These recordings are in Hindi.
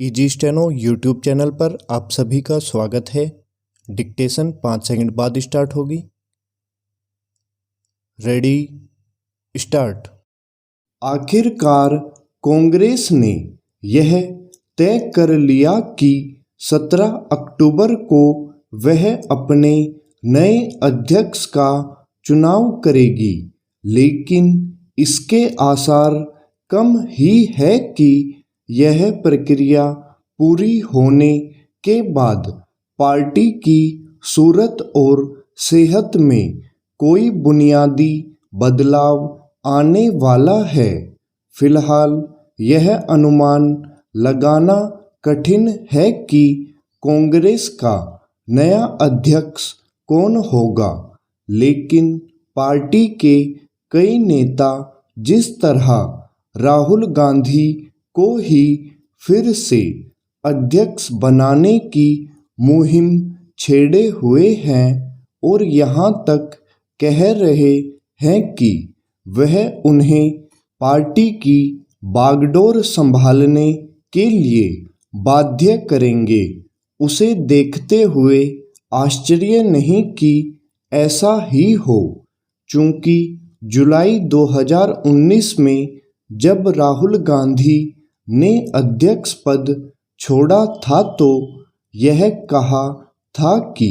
इजी स्टेनो यूट्यूब चैनल पर आप सभी का स्वागत है। डिक्टेशन 5 सेकंड बाद स्टार्ट होगी। Ready start. आखिरकार कांग्रेस ने यह तय कर लिया कि 17 अक्टूबर को वह अपने नए अध्यक्ष का चुनाव करेगी, लेकिन इसके आसार कम ही है कि यह प्रक्रिया पूरी होने के बाद पार्टी की सूरत और सेहत में कोई बुनियादी बदलाव आने वाला है। फिलहाल यह अनुमान लगाना कठिन है कि कांग्रेस का नया अध्यक्ष कौन होगा, लेकिन पार्टी के कई नेता जिस तरह राहुल गांधी को ही फिर से अध्यक्ष बनाने की मुहिम छेड़े हुए हैं और यहाँ तक कह रहे हैं कि वह उन्हें पार्टी की बागडोर संभालने के लिए बाध्य करेंगे, उसे देखते हुए आश्चर्य नहीं कि ऐसा ही हो, चूंकि जुलाई 2019 में जब राहुल गांधी ने अध्यक्ष पद छोड़ा था तो यह कहा था कि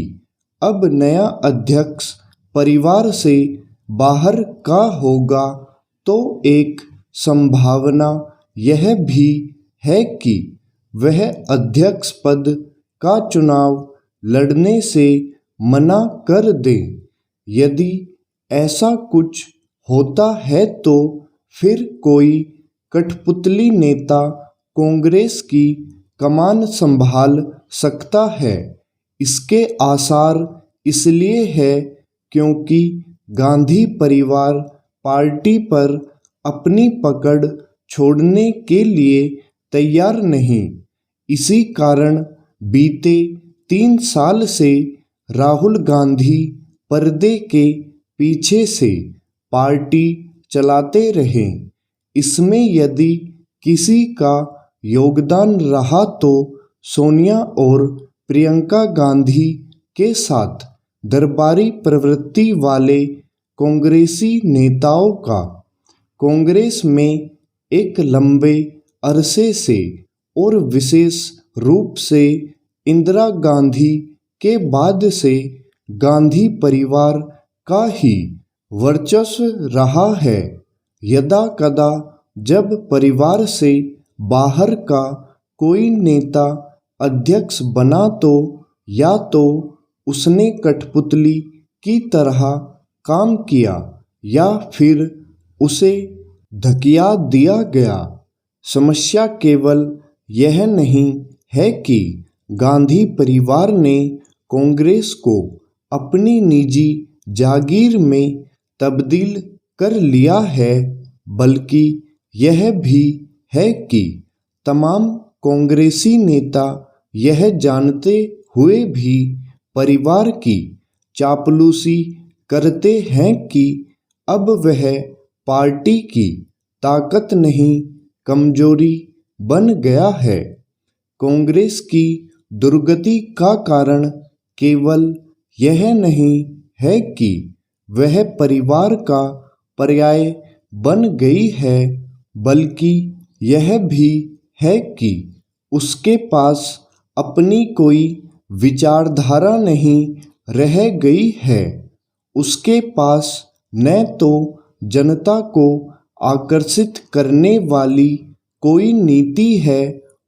अब नया अध्यक्ष परिवार से बाहर का होगा, तो एक संभावना यह भी है कि वह अध्यक्ष पद का चुनाव लड़ने से मना कर दे। यदि ऐसा कुछ होता है तो फिर कोई कठपुतली नेता कांग्रेस की कमान संभाल सकता है। इसके आसार इसलिए है क्योंकि गांधी परिवार पार्टी पर अपनी पकड़ छोड़ने के लिए तैयार नहीं। इसी कारण बीते 3 साल से राहुल गांधी पर्दे के पीछे से पार्टी चलाते रहे। इसमें यदि किसी का योगदान रहा तो सोनिया और प्रियंका गांधी के साथ दरबारी प्रवृत्ति वाले कांग्रेसी नेताओं का। कांग्रेस में एक लंबे अरसे से और विशेष रूप से इंदिरा गांधी के बाद से गांधी परिवार का ही वर्चस्व रहा है। यदा कदा जब परिवार से बाहर का कोई नेता अध्यक्ष बना तो या तो उसने कठपुतली की तरह काम किया या फिर उसे धकिया दिया गया। समस्या केवल यह नहीं है कि गांधी परिवार ने कांग्रेस को अपनी निजी जागीर में तब्दील कर लिया है, बल्कि यह भी है कि तमाम कांग्रेसी नेता यह जानते हुए भी परिवार की चापलूसी करते हैं कि अब वह पार्टी की ताकत नहीं कमजोरी बन गया है। कांग्रेस की दुर्गति का कारण केवल यह नहीं है कि वह परिवार का पर्याय बन गई है, बल्कि यह भी है कि उसके पास अपनी कोई विचारधारा नहीं रह गई है। उसके पास न तो जनता को आकर्षित करने वाली कोई नीति है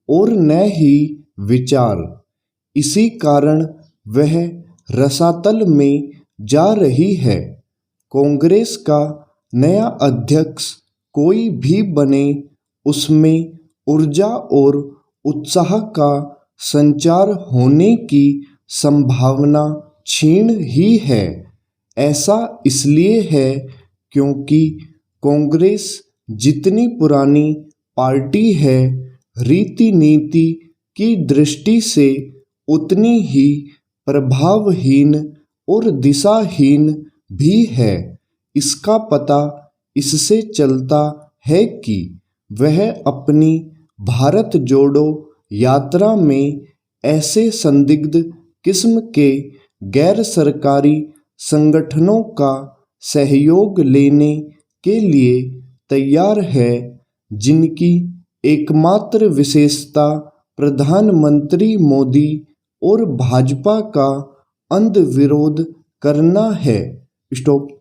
और न ही विचार। इसी कारण वह रसातल में जा रही है। कांग्रेस का नया अध्यक्ष कोई भी बने, उसमें ऊर्जा और उत्साह का संचार होने की संभावना क्षीण ही है। ऐसा इसलिए है क्योंकि कांग्रेस जितनी पुरानी पार्टी है, रीति नीति की दृष्टि से उतनी ही प्रभावहीन और दिशाहीन भी है। इसका पता इससे चलता है कि वह अपनी भारत जोड़ो यात्रा में ऐसे संदिग्ध किस्म के गैर सरकारी संगठनों का सहयोग लेने के लिए तैयार है, जिनकी एकमात्र विशेषता प्रधानमंत्री मोदी और भाजपा का अंध विरोध करना है। स्टॉप।